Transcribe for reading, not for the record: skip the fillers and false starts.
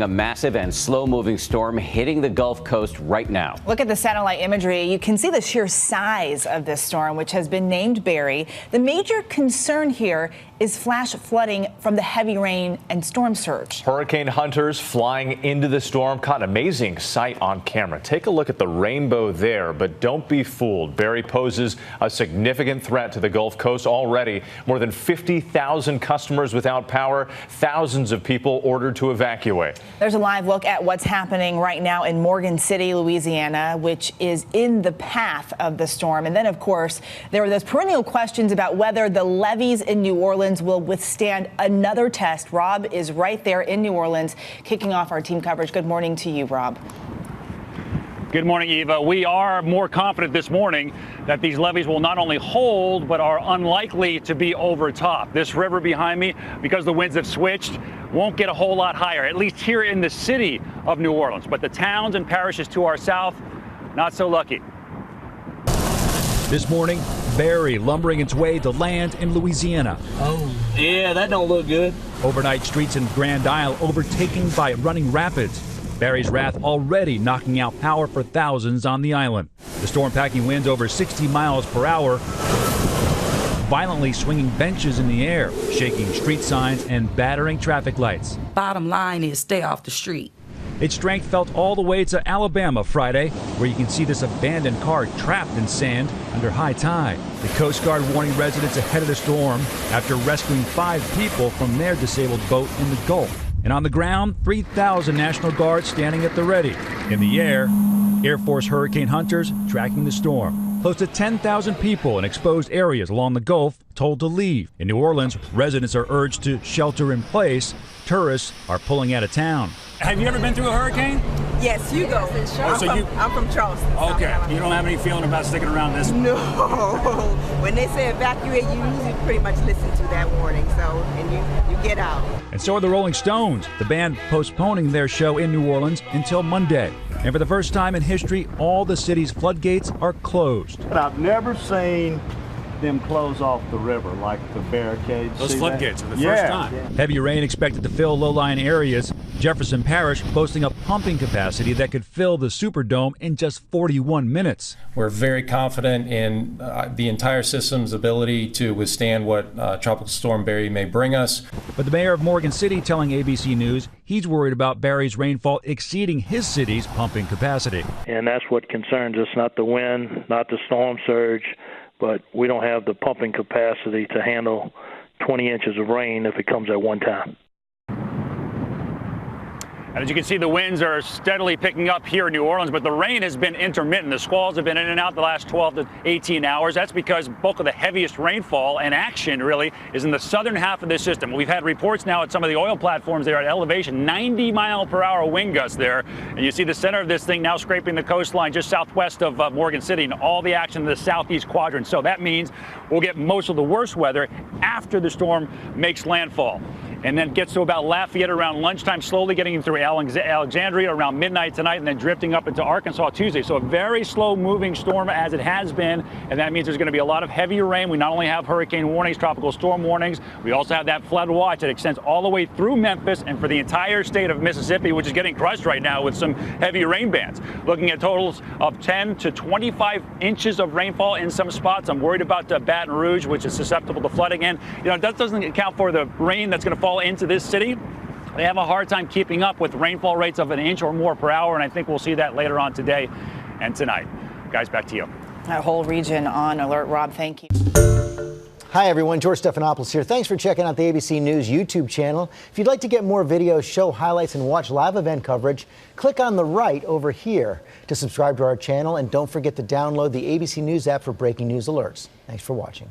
A massive and slow-moving storm hitting the Gulf Coast right now. Look at the satellite imagery. You can see the sheer size of this storm, which has been named Barry. The major concern here is flash flooding from the heavy rain and storm surge. Hurricane hunters flying into the storm caught an amazing sight on camera. Take a look at the rainbow there, but don't be fooled. Barry poses a significant threat to the Gulf Coast already. More than 50,000 customers without power, thousands of people ordered to evacuate. There's a live look at what's happening right now in Morgan City, Louisiana, which is in the path of the storm. And then, of course, there were those perennial questions about whether the levees in New Orleans will withstand another test. Rob is right there in New Orleans, kicking off our team coverage. Good morning to you, Rob. Good morning, Eva. We are more confident this morning that these levees will not only hold, but are unlikely to be overtopped. This river behind me, because the winds have switched, won't get a whole lot higher, at least here in the city of New Orleans. But the towns and parishes to our south, not so lucky. This morning, Barry lumbering its way to land in Louisiana. Oh, yeah, that don't look good. Overnight streets in Grand Isle overtaken by running rapids. Barry's wrath already knocking out power for thousands on the island. The storm packing winds over 60 miles per hour, violently swinging benches in the air, shaking street signs and battering traffic lights. Bottom line is stay off the street. Its strength felt all the way to Alabama Friday, where you can see this abandoned car trapped in sand under high tide. The Coast Guard warning residents ahead of the storm after rescuing 5 people from their disabled boat in the Gulf. And on the ground, 3,000 National Guards standing at the ready. In the air, Air Force hurricane hunters tracking the storm. Close to 10,000 people in exposed areas along the Gulf told to leave. In New Orleans, residents are urged to shelter in place. Tourists are pulling out of town. Have you ever been through a hurricane? Yes, you go. I'm from Charleston. Okay, you don't have any feeling about sticking around this? No. When they say evacuate, you usually pretty much listen to that warning, and you get out. And so are the Rolling Stones, the band postponing their show in New Orleans until Monday. And for the first time in history, all the city's floodgates are closed. I've never seen them close off the river like the barricades. Those floodgates for the first time. Heavy rain expected to fill low-lying areas. Jefferson Parish boasting a pumping capacity that could fill the Superdome in just 41 minutes. We're very confident in the entire system's ability to withstand what Tropical Storm Barry may bring us. But the mayor of Morgan City telling ABC News he's worried about Barry's rainfall exceeding his city's pumping capacity. And that's what concerns us, not the wind, not the storm surge, but we don't have the pumping capacity to handle 20 inches of rain if it comes at one time. And as you can see, the winds are steadily picking up here in New Orleans, but the rain has been intermittent. The squalls have been in and out the last 12 to 18 hours. That's because bulk of the heaviest rainfall and action really is in the southern half of this system. We've had reports now at some of the oil platforms there at elevation, 90-mile-per-hour wind gusts there. And you see the center of this thing now scraping the coastline just southwest of Morgan City, and all the action in the southeast quadrant. So that means we'll get most of the worst weather after the storm makes landfall. And then gets to about Lafayette around lunchtime, slowly getting through Alexandria around midnight tonight, and then drifting up into Arkansas Tuesday. So a very slow-moving storm as it has been, and that means there's going to be a lot of heavy rain. We not only have hurricane warnings, tropical storm warnings, we also have that flood watch that extends all the way through Memphis and for the entire state of Mississippi, which is getting crushed right now with some heavy rain bands. Looking at totals of 10 to 25 inches of rainfall in some spots. I'm worried about Baton Rouge, which is susceptible to flooding. And, that doesn't account for the rain that's going to fall into this city. They have a hard time keeping up with rainfall rates of an inch or more per hour, and I think we'll see that later on today and tonight. Guys, back to you. That whole region on alert, Rob. Thank you. Hi, everyone. George Stephanopoulos here. Thanks for checking out the ABC News YouTube channel. If you'd like to get more videos, show highlights, and watch live event coverage, click on the right over here to subscribe to our channel. And don't forget to download the ABC News app for breaking news alerts. Thanks for watching.